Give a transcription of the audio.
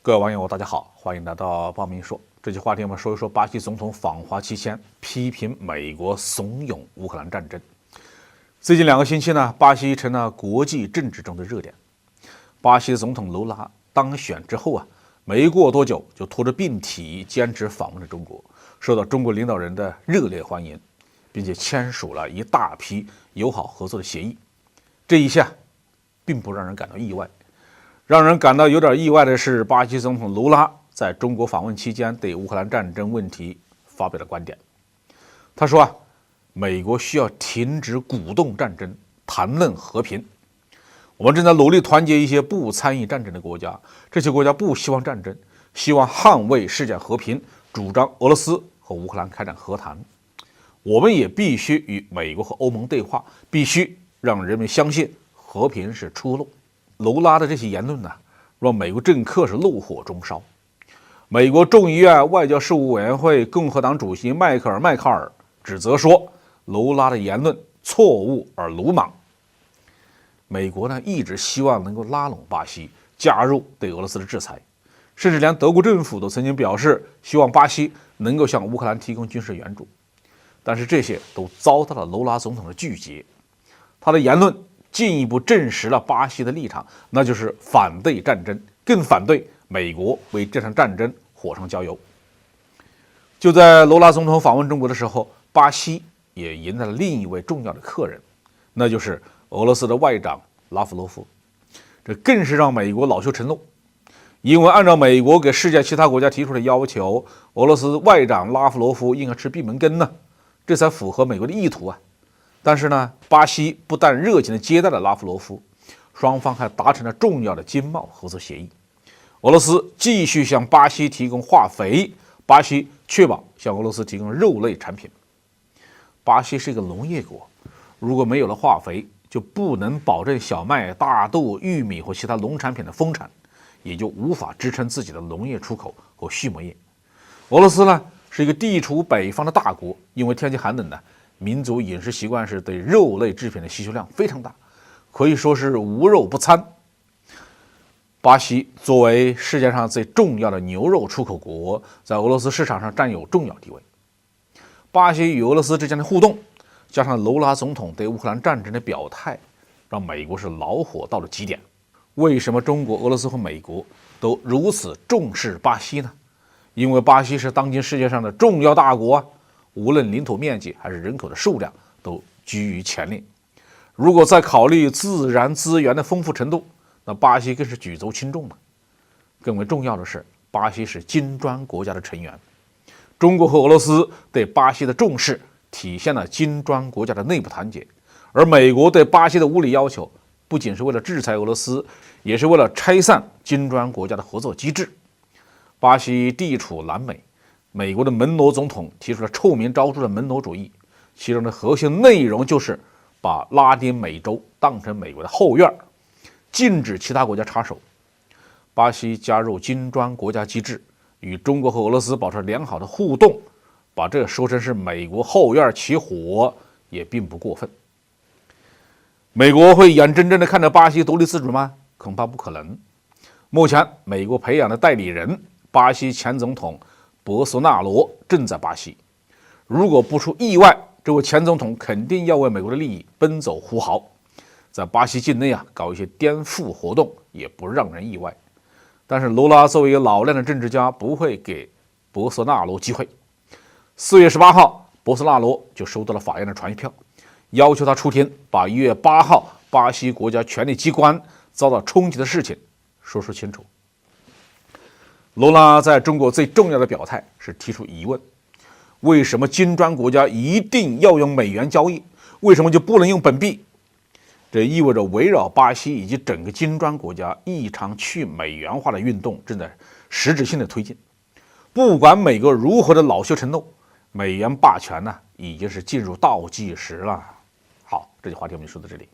各位网友，大家好，欢迎来到报明说。这期话题我们说一说巴西总统访华期间批评美国怂恿乌克兰战争。最近2个星期呢，巴西成了国际政治中的热点。巴西的总统卢拉当选之后没过多久就拖着病体坚持访问了中国，受到中国领导人的热烈欢迎，并且签署了一大批友好合作的协议。这一下并不让人感到意外。让人感到有点意外的是，巴西总统卢拉在中国访问期间对乌克兰战争问题发表了观点。他说美国需要停止鼓动战争，谈论和平。我们正在努力团结一些不参与战争的国家，这些国家不希望战争，希望捍卫世界和平，主张俄罗斯和乌克兰开展和谈。我们也必须与美国和欧盟对话，必须让人们相信和平是出路。卢拉的这些言论让美国政客是怒火中烧。美国众议院外交事务委员会共和党主席迈克尔·麦卡尔指责说，卢拉的言论错误而鲁莽。美国一直希望能够拉拢巴西加入对俄罗斯的制裁，甚至连德国政府都曾经表示希望巴西能够向乌克兰提供军事援助，但是这些都遭到了卢拉总统的拒绝。他的言论进一步证实了巴西的立场，那就是反对战争，更反对美国为这场战争火上浇油。就在卢拉总统访问中国的时候，巴西也迎来了另一位重要的客人，那就是俄罗斯的外长拉夫罗夫。这更是让美国恼羞成怒，因为按照美国给世界其他国家提出的要求，俄罗斯外长拉夫罗夫应该吃闭门羹呢，这才符合美国的意图但是巴西不但热情地接待了拉夫罗夫，双方还达成了重要的经贸合作协议。俄罗斯继续向巴西提供化肥，巴西确保向俄罗斯提供肉类产品。巴西是一个农业国，如果没有了化肥，就不能保证小麦、大豆、玉米和其他农产品的丰产，也就无法支撑自己的农业出口和畜牧业。俄罗斯是一个地处北方的大国，因为天气寒冷民族饮食习惯是对肉类制品的需求量非常大，可以说是无肉不餐。巴西作为世界上最重要的牛肉出口国，在俄罗斯市场上占有重要地位。巴西与俄罗斯之间的互动，加上卢拉总统对乌克兰战争的表态，让美国是恼火到了极点。为什么中国、俄罗斯和美国都如此重视巴西呢？因为巴西是当今世界上的重要大国无论领土面积还是人口的数量都居于前列。如果再考虑自然资源的丰富程度，那巴西更是举足轻重。更为重要的是，巴西是金砖国家的成员，中国和俄罗斯对巴西的重视体现了金砖国家的内部团结。而美国对巴西的无理要求，不仅是为了制裁俄罗斯，也是为了拆散金砖国家的合作机制。巴西地处南美，美国的门罗总统提出了臭名昭著的门罗主义，其中的核心内容就是把拉丁美洲当成美国的后院，禁止其他国家插手。巴西加入金砖国家机制，与中国和俄罗斯保持良好的互动，把这说成是美国后院起火也并不过分。美国会眼睁睁地看着巴西独立自主吗？恐怕不可能。目前美国培养的代理人巴西前总统博索纳罗正在巴西，如果不出意外，这位前总统肯定要为美国的利益奔走呼号，在巴西境内搞一些颠覆活动也不让人意外。但是卢拉作为一个老练的政治家，不会给博索纳罗机会。4月18号，博索纳罗就收到了法院的传票，要求他出庭，把1月8号巴西国家权力机关遭到冲击的事情说清楚。卢拉在中国最重要的表态是提出疑问：为什么金砖国家一定要用美元交易？为什么就不能用本币？这意味着围绕巴西以及整个金砖国家一场去美元化的运动正在实质性的推进。不管美国如何的恼羞成怒，美元霸权已经是进入倒计时了。好，这期话题我们就说到这里。